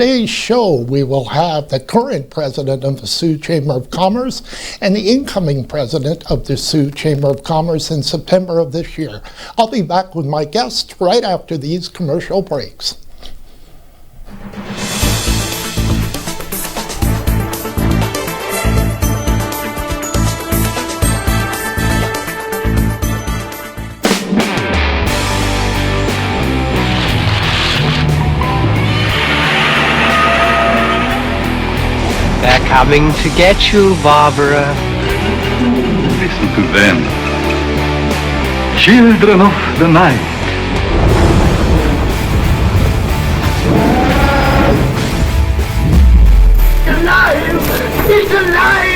Today's show, we will have the current president of the Sioux Chamber of Commerce and the incoming president of the Sioux Chamber of Commerce in September of this year. I'll be back with my guests right after these commercial breaks. They're coming to get you, Barbara. Listen to them. Children of the night. Alive! He's alive!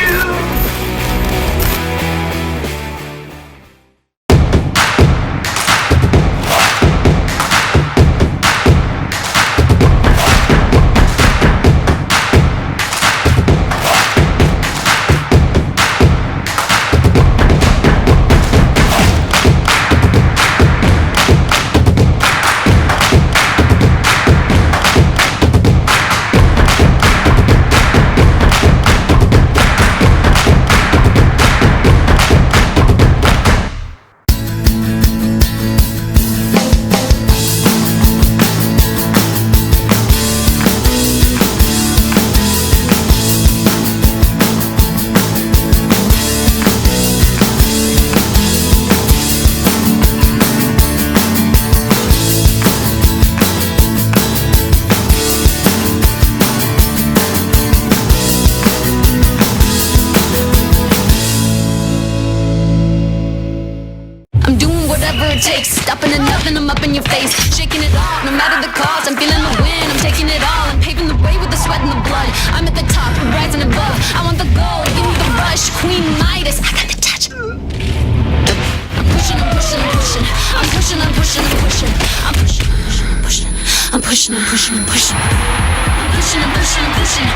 Stopping at nothing, I'm up in your face, shaking it off, no matter the cost. I'm feeling the wind, I'm taking it all. I'm paving the way with the sweat and the blood. I'm at the top, rising above. I want the gold, give me the rush. Queen Midas, I got the touch. I'm pushing, I'm pushing, I'm pushing. I'm pushing, I'm pushing, I'm pushing. I'm pushing, I'm pushing, I'm pushing. I'm pushing, I'm pushing, I'm pushing. I'm pushing, I'm pushing, I'm pushing.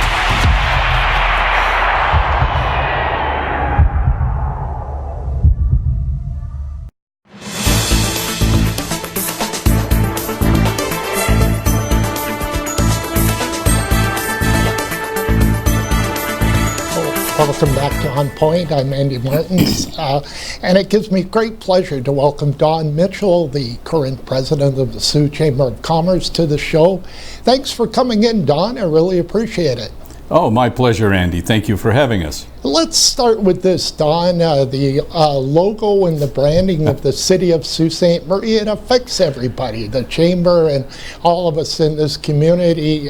Welcome back to ONNPoint. I'm Andy Martins, and it gives me great pleasure to welcome Don Mitchell, the current president of the Sioux Chamber of Commerce, to the show. Thanks for coming in, Don. I really appreciate it. Oh, my pleasure, Andy. Thank you for having us. Let's start with this, Don. The logo and the branding of the city of Sault Ste. Marie, it affects everybody, the chamber and all of us in this community.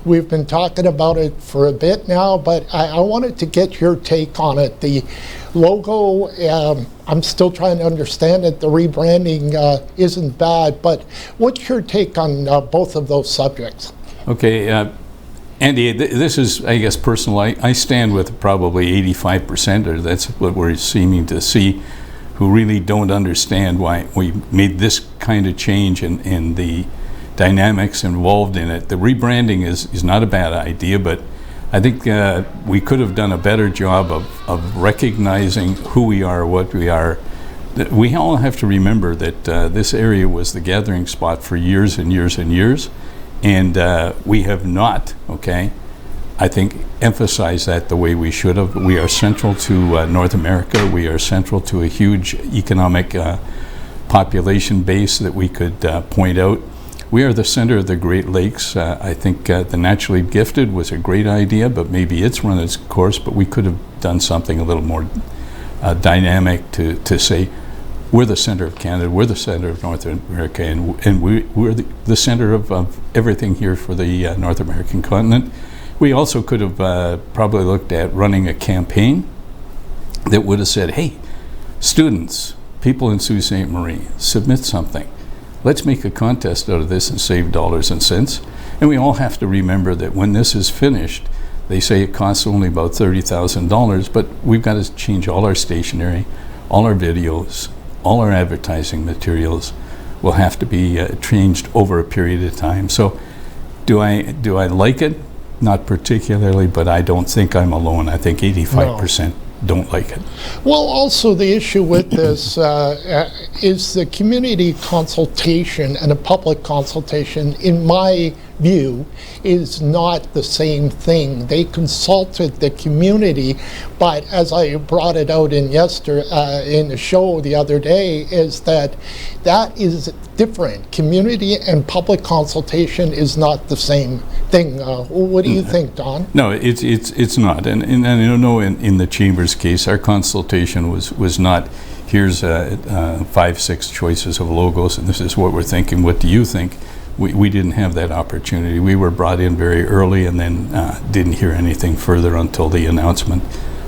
We've been talking about it for a bit now, but I wanted to get your take on it. The logo, I'm still trying to understand it. The rebranding isn't bad, but what's your take on both of those subjects? Okay. Andy, this is, I guess, personal. I stand with probably 85%, or that's what we're seeming to see, who really don't understand why we made this kind of change in the dynamics involved in it. The rebranding is not a bad idea, but I think we could have done a better job of recognizing who we are, what we are. We all have to remember that this area was the gathering spot for years and years and years. And we have not, I think, emphasized that the way we should have. We are central to North America. We are central to a huge economic population base that we could point out. We are the center of the Great Lakes. I think the naturally gifted was a great idea, but maybe it's run its course, but we could have done something a little more dynamic to say, we're the center of Canada, we're the center of North America, and we're the center of everything here for the North American continent. We also could have probably looked at running a campaign that would have said, hey, students, people in Sault Ste. Marie, submit something. Let's make a contest out of this and save dollars and cents. And we all have to remember that when this is finished, they say it costs only about $30,000, but we've got to change all our stationery, all our videos, all our advertising materials will have to be changed over a period of time. So do I like it? Not particularly, but I don't think I'm alone. I think 85% don't like it. Well, also the issue with this is the community consultation and a public consultation, in my view is not the same thing. They consulted the community, but as I brought it out in the show the other day, is that is different. Community and public consultation is not the same thing. What do you think, Don? No, it's not. And I don't know in the Chamber's case, our consultation was not, here's 5-6 choices of logos, and this is what we're thinking. What do you think? We didn't have that opportunity. We were brought in very early and then didn't hear anything further until the announcement,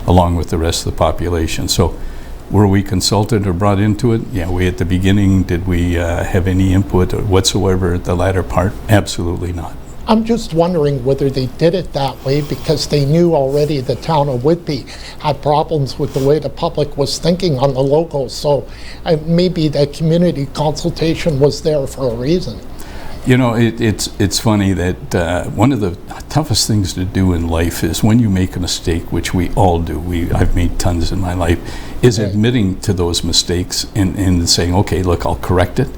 along with the rest of the population. So were we consulted or brought into it? Yeah, we at the beginning, did we have any input whatsoever at the latter part? Absolutely not. I'm just wondering whether they did it that way because they knew already the town of Whitby had problems with the way the public was thinking on the logos. So maybe that community consultation was there for a reason. You know, it's funny that one of the toughest things to do in life is when you make a mistake, which we all do. I've made tons in my life, is admitting to those mistakes and saying, okay, look, I'll correct it.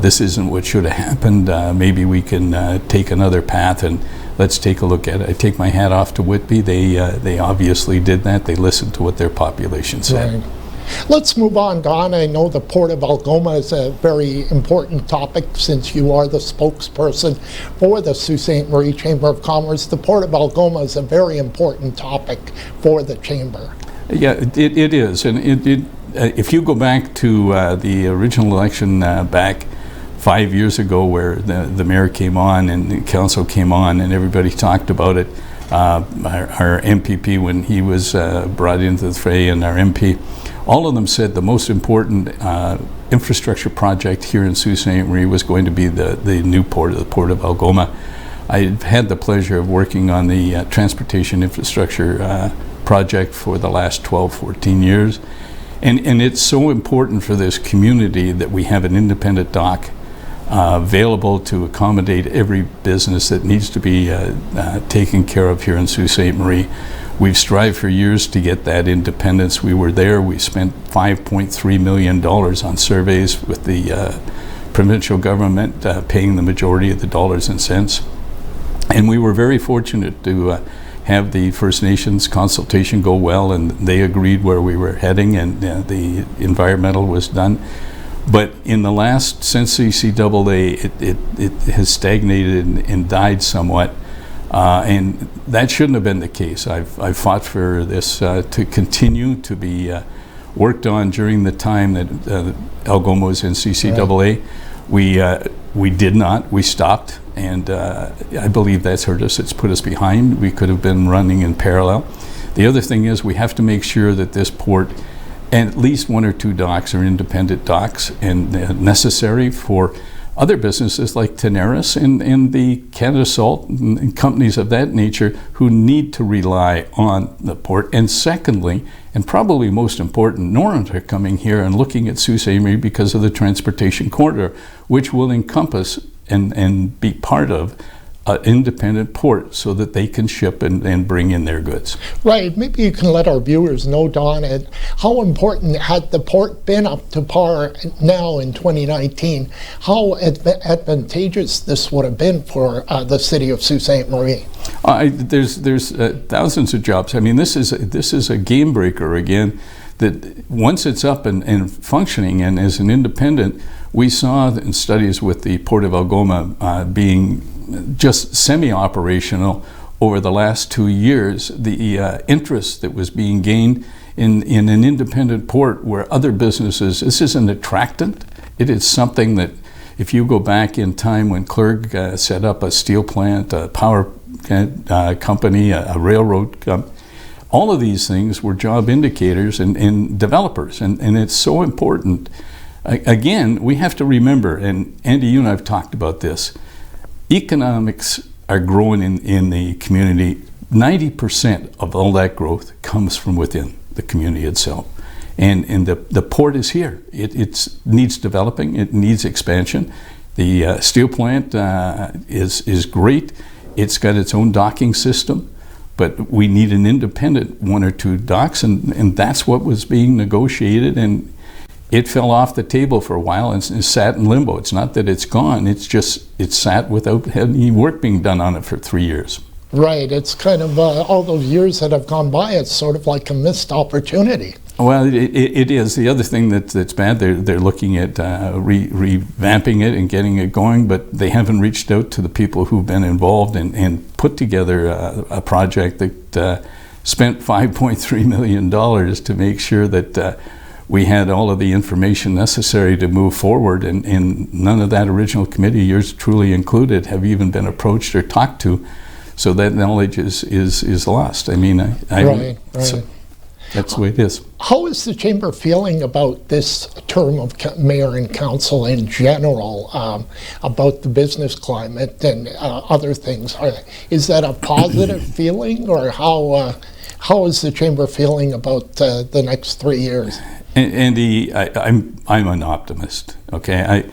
This isn't what should have happened. Maybe we can take another path and let's take a look at it. I take my hat off to Whitby. They obviously did that. They listened to what their population said. Right. Let's move on, Don. I know the Port of Algoma is a very important topic since you are the spokesperson for the Sault Ste. Marie Chamber of Commerce. The Port of Algoma is a very important topic for the Chamber. Yeah, it is. And if you go back to the original election back 5 years ago where the mayor came on and the council came on and everybody talked about it, our MPP when he was brought into the fray and our MP, all of them said the most important infrastructure project here in Sault Ste. Marie was going to be the new port, the Port of Algoma. I had the pleasure of working on the transportation infrastructure project for the last 12, 14 years. And it's so important for this community that we have an independent dock available to accommodate every business that needs to be taken care of here in Sault Ste. Marie. We've strived for years to get that independence. We were there. We spent $5.3 million on surveys with the provincial government paying the majority of the dollars and cents. And we were very fortunate to have the First Nations consultation go well, and they agreed where we were heading, and the environmental was done. But in the last, since CCAA, it has stagnated and died somewhat. And that shouldn't have been the case. I've fought for this to continue to be worked on during the time that Algoma was in CCAA. We did not. We stopped, and I believe that's hurt us. It's put us behind. We could have been running in parallel. The other thing is we have to make sure that this port, and at least 1 or 2 docks are independent docks and necessary for other businesses like Tenaris and the Canada Salt and companies of that nature who need to rely on the port. And secondly, and probably most important, Norrens are coming here and looking at Sault Ste. Marie because of the transportation corridor, which will encompass and be part of an independent port so that they can ship and bring in their goods. Right. Maybe you can let our viewers know, Don, how important had the port been up to par now in 2019? How advantageous this would have been for the city of Sault Ste. Marie? There's thousands of jobs. I mean, this is a game breaker again. That once it's up and functioning and as an independent, we saw in studies with the Port of Algoma being just semi-operational over the last 2 years, the interest that was being gained in an independent port where other businesses, this is an attractant. It is something that if you go back in time when Clerg set up a steel plant, a power company, a railroad company, all of these things were job indicators and developers, and it's so important. Again, we have to remember, and Andy, you and I have talked about this, economics are growing in the community. 90% of all that growth comes from within the community itself. And the port is here. It needs developing, it needs expansion. The steel plant is great. It's got its own docking system, but we need an independent 1 or 2 docks, and that's what was being negotiated. And it fell off the table for a while and sat in limbo. It's not that it's gone, it's just it sat without any work being done on it for 3 years. Right, it's kind of all those years that have gone by, it's sort of like a missed opportunity. Well, it is. The other thing that's bad, they're looking at revamping it and getting it going, but they haven't reached out to the people who've been involved and put together a project that spent $5.3 million to make sure that we had all of the information necessary to move forward, and none of that original committee, yours truly included, have even been approached or talked to, so that knowledge is lost. I mean, Right. So that's the way it is. How is the chamber feeling about this term of mayor and council in general, about the business climate and other things? Is that a positive feeling, or how is the chamber feeling about the next 3 years? Andy, I'm an optimist. Okay,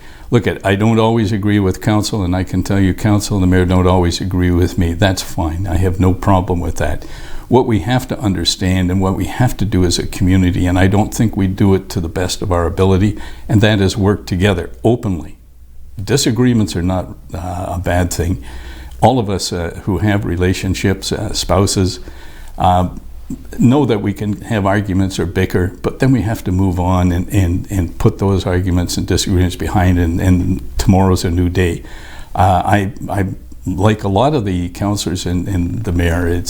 I don't always agree with council, and I can tell you, council and the mayor don't always agree with me. That's fine. I have no problem with that. What we have to understand and what we have to do as a community, and I don't think we do it to the best of our ability, and that is work together openly. Disagreements are not a bad thing. All of us who have relationships, spouses, know that we can have arguments or bicker, but then we have to move on and put those arguments and disagreements behind, and tomorrow's a new day. I like a lot of the councillors and the mayor,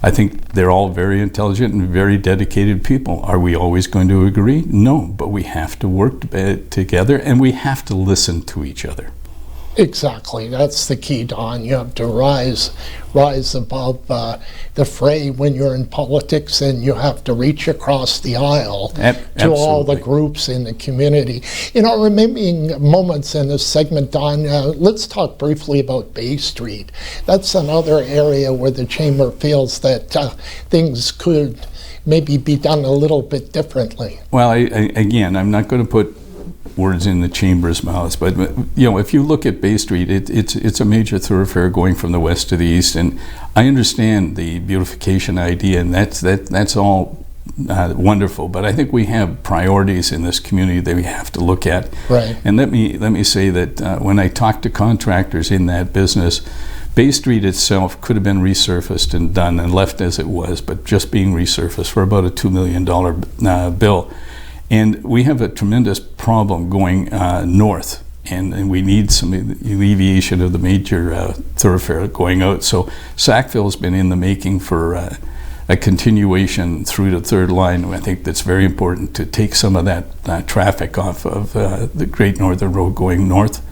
I think they're all very intelligent and very dedicated people. Are we always going to agree? No, but we have to work together, and we have to listen to each other. Exactly, that's the key, Don. You have to rise above the fray when you're in politics, and you have to reach across the aisle to all the groups in the community. In our remaining moments in this segment, Don, let's talk briefly about Bay Street. That's another area where the chamber feels that things could maybe be done a little bit differently. Well, again, I'm not going to put words in the chamber's mouths, but if you look at Bay Street, it's a major thoroughfare going from the west to the east, and I understand the beautification idea, and that's all wonderful, but I think we have priorities in this community that we have to look at. Right. And let me say that when I talk to contractors in that business, Bay Street itself could have been resurfaced and done and left as it was, but just being resurfaced for about a $2 million bill. And we have a tremendous problem going north, and we need some alleviation of the major thoroughfare going out. So Sackville's been in the making for a continuation through the third line. I think that's very important to take some of that traffic off of the Great Northern Road going north.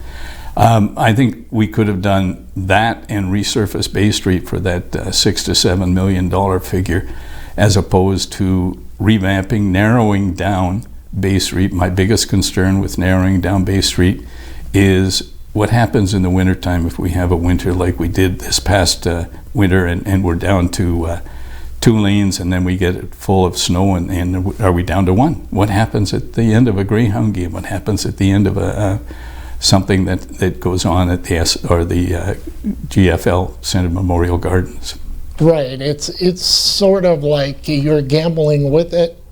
I think we could have done that and resurfaced Bay Street for that $6 to $7 million figure, as opposed to revamping, narrowing down Bay Street. My biggest concern with narrowing down Bay Street is what happens in the wintertime if we have a winter like we did this past winter, and we're down to 2 lanes, and then we get it full of snow, and are we down to 1? What happens at the end of a Greyhound game? What happens at the end of something that goes on at the GFL Center Memorial Gardens? Right, it's sort of like you're gambling with it.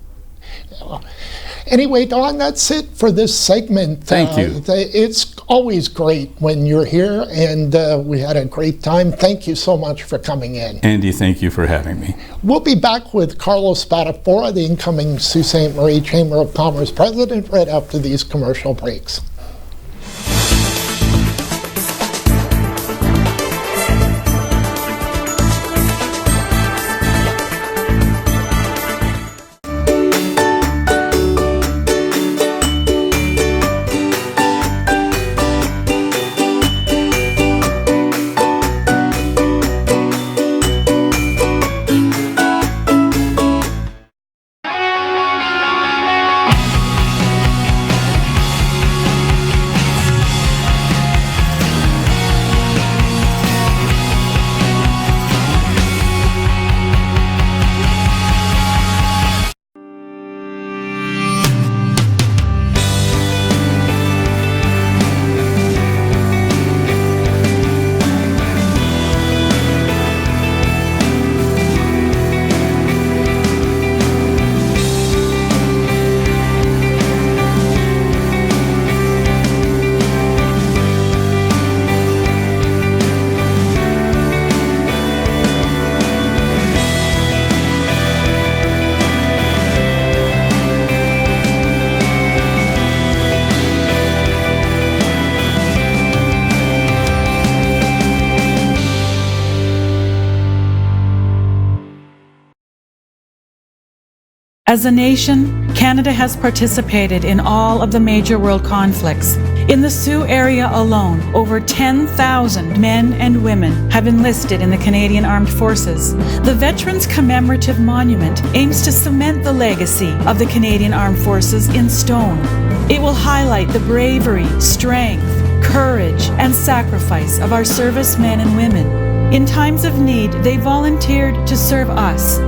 Anyway, Don, that's it for this segment. Thank you. It's always great when you're here, and we had a great time. Thank you so much for coming in. Andy, thank you for having me. We'll be back with Carlos Spadafora, the incoming Sault Ste. Marie Chamber of Commerce president, right after these commercial breaks. As a nation, Canada has participated in all of the major world conflicts. In the Sioux area alone, over 10,000 men and women have enlisted in the Canadian Armed Forces. The Veterans Commemorative Monument aims to cement the legacy of the Canadian Armed Forces in stone. It will highlight the bravery, strength, courage, and sacrifice of our servicemen and women. In times of need, they volunteered to serve us.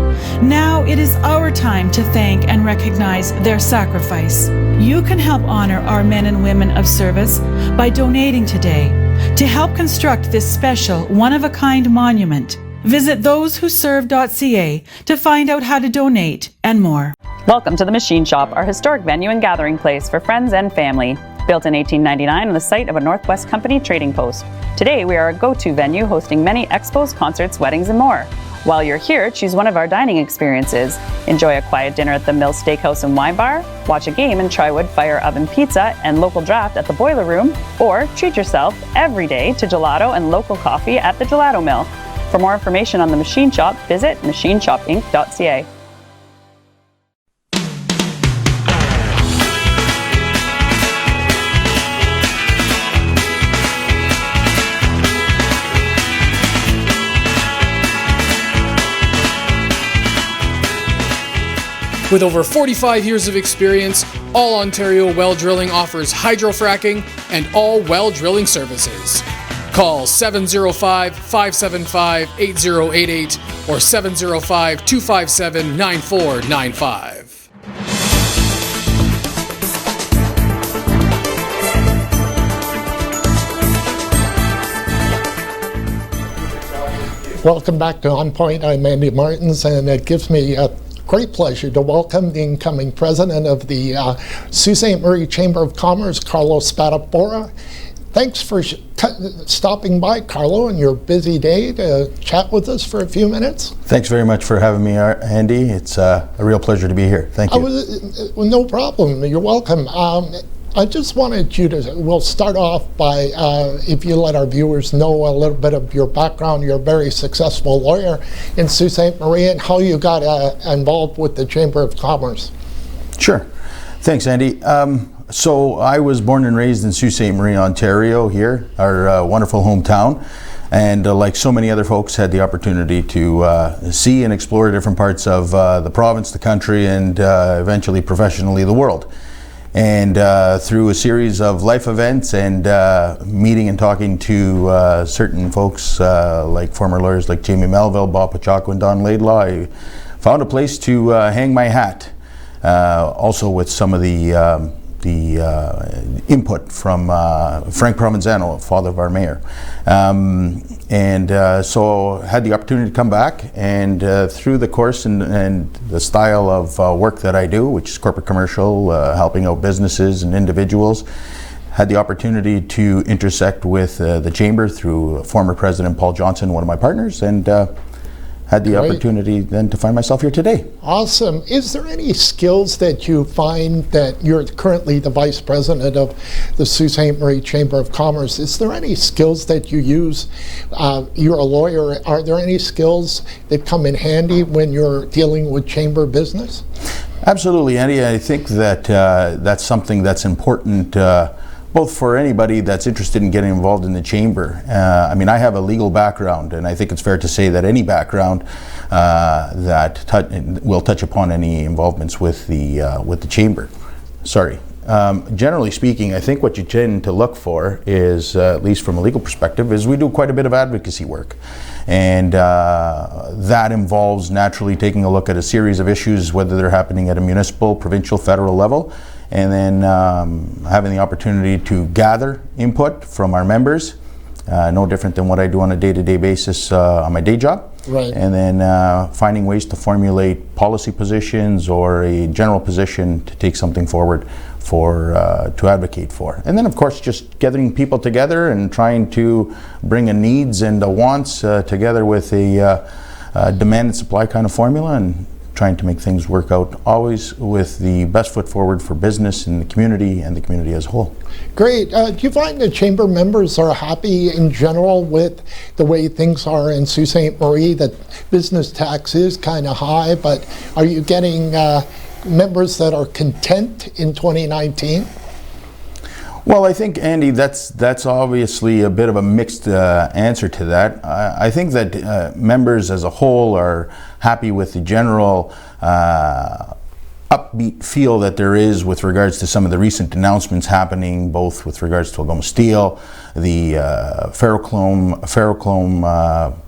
Now it is our time to thank and recognize their sacrifice. You can help honor our men and women of service by donating today to help construct this special, one-of-a-kind monument. Visit thosewhoserve.ca to find out how to donate and more. Welcome to the Machine Shop, our historic venue and gathering place for friends and family. Built in 1899 on the site of a Northwest Company trading post. Today we are a go-to venue hosting many expos, concerts, weddings, and more. While you're here, choose one of our dining experiences. Enjoy a quiet dinner at the Mill Steakhouse and Wine Bar, watch a game and try wood fire oven pizza and local draft at the Boiler Room, or treat yourself every day to gelato and local coffee at the Gelato Mill. For more information on the Machine Shop, visit machineshopinc.ca. With over 45 years of experience, All Ontario Well Drilling offers hydrofracking and all well drilling services. Call 705-575-8088 or 705-257-9495. Welcome back to ONNPoint. I'm Andy Martins, and it gives me a great pleasure to welcome the incoming president of the Sault Ste. Marie Chamber of Commerce, Carlo Spadafora. Thanks for stopping by, Carlo, on your busy day to chat with us for a few minutes. Thanks very much for having me, Andy. It's a real pleasure to be here. Thank you. Well, no problem. You're welcome. I just wanted you to, we'll start off by, if you let our viewers know a little bit of your background. You're a very successful lawyer in Sault Ste. Marie, and how you got involved with the Chamber of Commerce. Sure. Thanks, Andy. So I was born and raised in Sault Ste. Marie, Ontario, here, our wonderful hometown. And like so many other folks, had the opportunity to see and explore different parts of the province, the country, and eventually professionally the world. And through a series of life events and meeting and talking to certain folks like former lawyers like Jamie Melville, Bob Pachaco, and Don Laidlaw, I found a place to hang my hat. Also with some of the input from Frank Provenzano, father of our mayor. So had the opportunity to come back, and through the course and the style of work that I do, which is corporate commercial, helping out businesses and individuals, had the opportunity to intersect with the Chamber through former President Paul Johnson, one of my partners, and had the opportunity then to find myself here today. Awesome. Is there any skills that you find that you're currently the Vice President of the Sault Ste. Marie Chamber of Commerce? Is there any skills that you use? You're a lawyer. Are there any skills that come in handy when you're dealing with chamber business? Absolutely, Andy. I think that that's something that's important both for anybody that's interested in getting involved in the chamber. I mean, I have a legal background, and I think it's fair to say that any background that will touch upon any involvements with the chamber. Generally speaking, I think what you tend to look for is, at least from a legal perspective, is we do quite a bit of advocacy work. And that involves naturally taking a look at a series of issues, whether they're happening at a municipal, provincial, federal level, and then having the opportunity to gather input from our members, no different than what I do on a day-to-day basis on my day job. Right. And then finding ways to formulate policy positions or a general position to take something forward for to advocate for. And then of course just gathering people together and trying to bring a needs and a wants together with a demand and supply kind of formula, and trying to make things work out, always with the best foot forward for business and the community as a whole. Great. Do you find the chamber members are happy in general with the way things are in Sault Ste. Marie? That business tax is kind of high, but are you getting members that are content in 2019? Well, I think, Andy, that's obviously a bit of a mixed answer to that. I think that members as a whole are happy with the general upbeat feel that there is with regards to some of the recent announcements happening, both with regards to Algoma Steel, the ferrochrome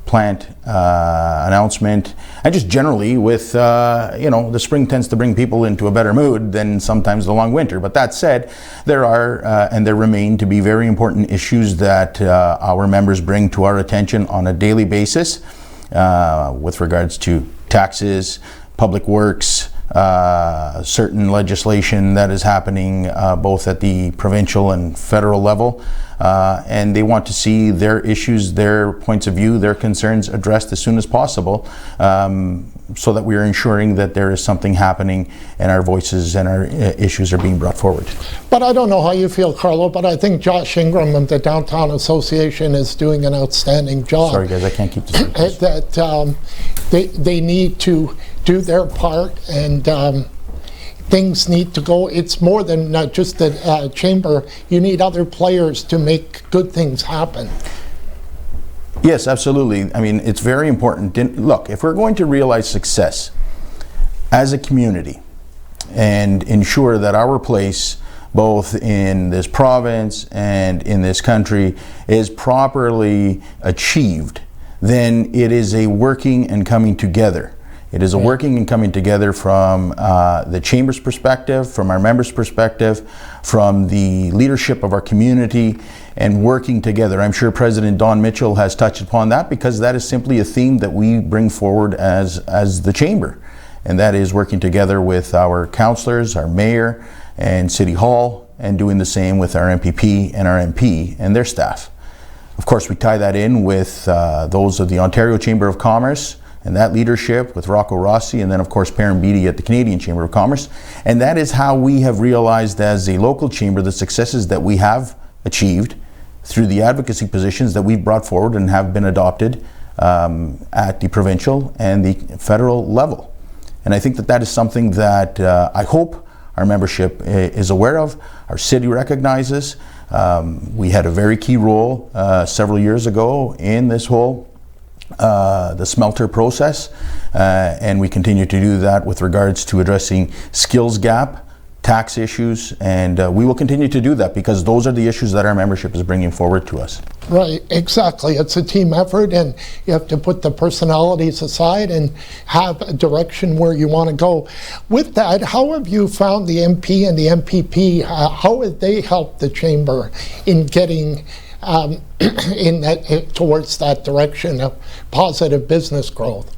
plant announcement, and just generally with, the spring tends to bring people into a better mood than sometimes the long winter. But that said, there are and there remain to be very important issues that our members bring to our attention on a daily basis with regards to taxes, public works, certain legislation that is happening both at the provincial and federal level, and they want to see their issues, their points of view, their concerns addressed as soon as possible, so that we are ensuring that there is something happening and our voices and our issues are being brought forward. But I don't know how you feel, Carlo, but I think Josh Ingram of the Downtown Association is doing an outstanding job. Sorry guys, I can't keep this. That they need to do their part, and things need to go. It's more than just the chamber. You need other players to make good things happen. Yes, absolutely. I mean, it's very important. Look, if we're going to realize success as a community and ensure that our place, both in this province and in this country, is properly achieved, then it is a working and coming together. It is a working and coming together from the Chamber's perspective, from our members' perspective, from the leadership of our community, and working together. I'm sure President Don Mitchell has touched upon that, because that is simply a theme that we bring forward as the Chamber. And that is working together with our councillors, our mayor, and City Hall, and doing the same with our MPP and our MP and their staff. Of course, we tie that in with those of the Ontario Chamber of Commerce, and that leadership with Rocco Rossi, and then of course Perrin Beatty at the Canadian Chamber of Commerce. And that is how we have realized as a local chamber the successes that we have achieved through the advocacy positions that we've brought forward and have been adopted at the provincial and the federal level. And I think that that is something that I hope our membership is aware of, our city recognizes. We had a very key role several years ago in this whole the smelter process, and we continue to do that with regards to addressing skills gap, tax issues, and we will continue to do that because those are the issues that our membership is bringing forward to us. Right, exactly. It's a team effort, and you have to put the personalities aside and have a direction where you want to go. With that, how have you found the MP and the MPP? How have they helped the Chamber in getting towards that direction of positive business growth?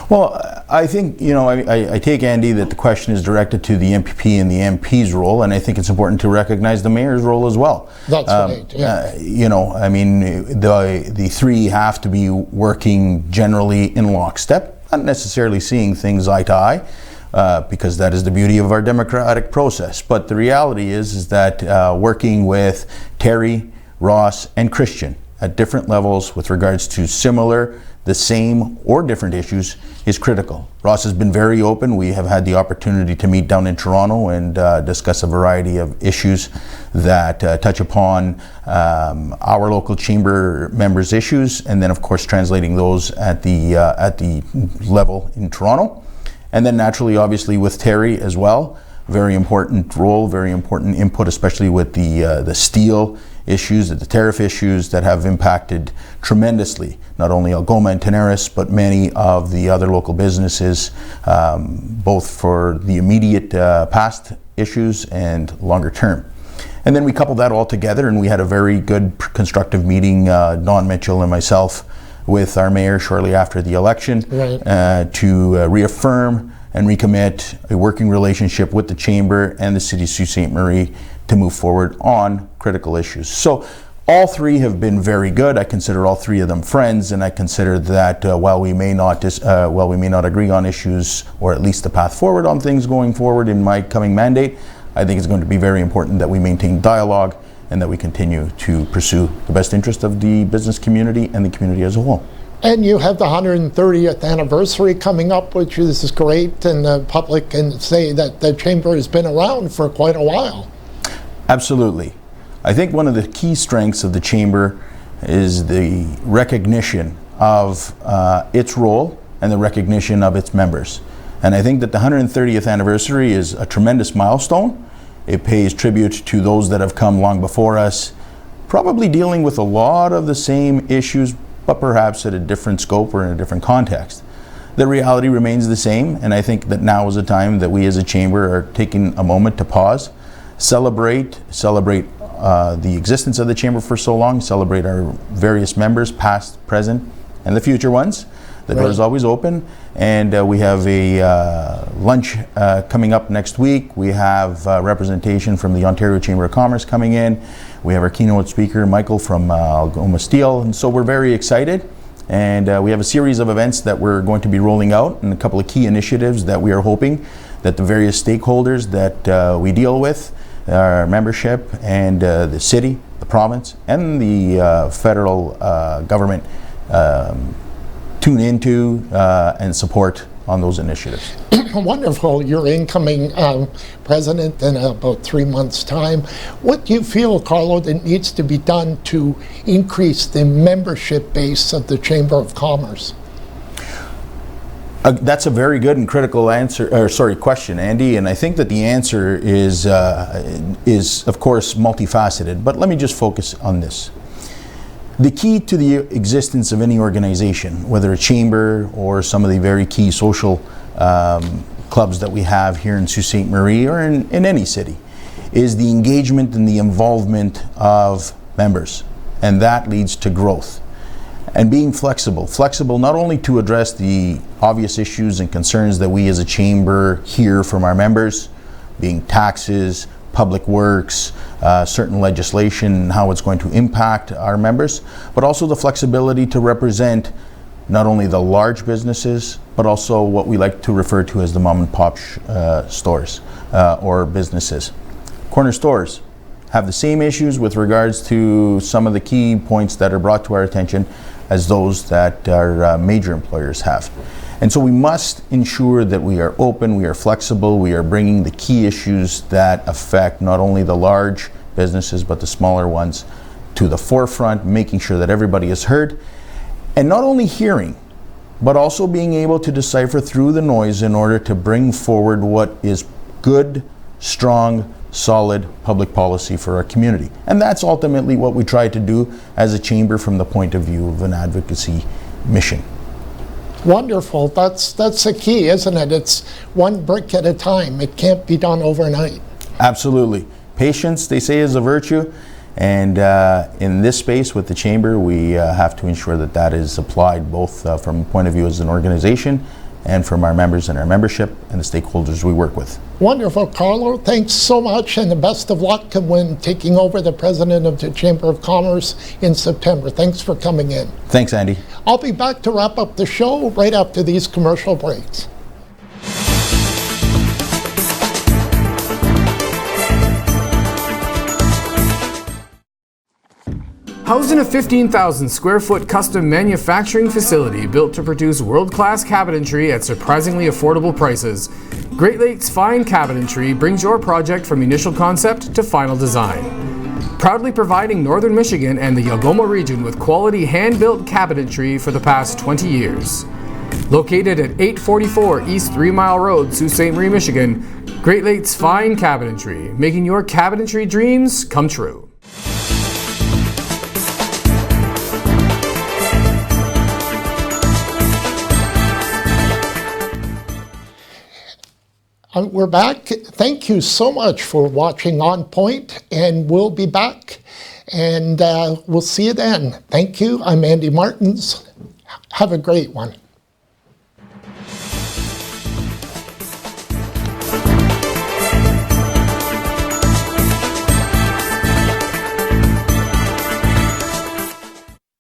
Well, I think, I take, Andy, that the question is directed to the MPP and the MP's role, and I think it's important to recognize the mayor's role as well. That's right, yeah. The three have to be working generally in lockstep, not necessarily seeing things eye to eye, because that is the beauty of our democratic process. But the reality is that working with Terry, Ross, and Christian at different levels with regards to similar, the same, or different issues is critical. Ross has been very open. We have had the opportunity to meet down in Toronto and discuss a variety of issues that touch upon our local chamber members' issues, and then of course translating those at the level in Toronto. And then naturally, obviously, with Terry as well, very important role, very important input, especially with the steel issues, the tariff issues that have impacted tremendously not only Algoma and Tenaris, but many of the other local businesses, both for the immediate past issues and longer term. And then we coupled that all together, and we had a very good, constructive meeting, Don Mitchell and myself, with our mayor shortly after the election, to reaffirm and recommit a working relationship with the Chamber and the City of Sault Ste. Marie to move forward on critical issues. So all three have been very good. I consider all three of them friends, and I consider that while we may not agree on issues, or at least the path forward on things going forward in my coming mandate, I think it's going to be very important that we maintain dialogue and that we continue to pursue the best interest of the business community and the community as a whole. And you have the 130th anniversary coming up, which is great, and the public can say that the Chamber has been around for quite a while. Absolutely. I think one of the key strengths of the Chamber is the recognition of its role and the recognition of its members. And I think that the 130th anniversary is a tremendous milestone. It pays tribute to those that have come long before us, probably dealing with a lot of the same issues, but perhaps at a different scope or in a different context. The reality remains the same, and I think that now is a time that we as a Chamber are taking a moment to pause, celebrate the existence of the Chamber for so long, celebrate our various members, past, present, and the future ones. The door is always open, and we have a lunch coming up next week. We have representation from the Ontario Chamber of Commerce coming in. We have our keynote speaker, Michael from Algoma Steel, and so we're very excited. And we have a series of events that we're going to be rolling out, and a couple of key initiatives that we are hoping that the various stakeholders that we deal with, our membership and the city, the province, and the federal government tune into and support on those initiatives. Wonderful. You're incoming president in about 3 months' time. What do you feel, Carlo, that needs to be done to increase the membership base of the Chamber of Commerce? That's a very good and critical question, Andy. And I think that the answer is of course multifaceted. But let me just focus on this. The key to the existence of any organization, whether a chamber or some of the very key social clubs that we have here in Sault Ste. Marie or in any city, is the engagement and the involvement of members. And that leads to growth. And being flexible not only to address the obvious issues and concerns that we as a chamber hear from our members, being taxes, public works, certain legislation, and how it's going to impact our members, but also the flexibility to represent not only the large businesses, but also what we like to refer to as the mom and pop stores or businesses. Corner stores have the same issues with regards to some of the key points that are brought to our attention as those that our major employers have. And so we must ensure that we are open, we are flexible, we are bringing the key issues that affect not only the large businesses but the smaller ones to the forefront, making sure that everybody is heard. And not only hearing, but also being able to decipher through the noise in order to bring forward what is good, strong, solid public policy for our community. And that's ultimately what we try to do as a chamber from the point of view of an advocacy mission. Wonderful. That's the key, isn't it? It's one brick at a time. It can't be done overnight. Absolutely. Patience, they say, is a virtue. And in this space with the chamber, we have to ensure that that is applied both from the point of view as an organization and from our members and our membership and the stakeholders we work with. Wonderful, Carlo. Thanks so much, and the best of luck when taking over the president of the Chamber of Commerce in September. Thanks for coming in. Thanks, Andy. I'll be back to wrap up the show right after these commercial breaks. Housed in a 15,000 square foot custom manufacturing facility built to produce world-class cabinetry at surprisingly affordable prices, Great Lakes Fine Cabinetry brings your project from initial concept to final design. Proudly providing Northern Michigan and the Algoma region with quality hand-built cabinetry for the past 20 years. Located at 844 East 3 Mile Road, Sault Ste. Marie, Michigan, Great Lakes Fine Cabinetry, making your cabinetry dreams come true. We're back. Thank you so much for watching ONNPoint, and we'll be back, and we'll see you then. Thank you. I'm Andy Martins. Have a great one.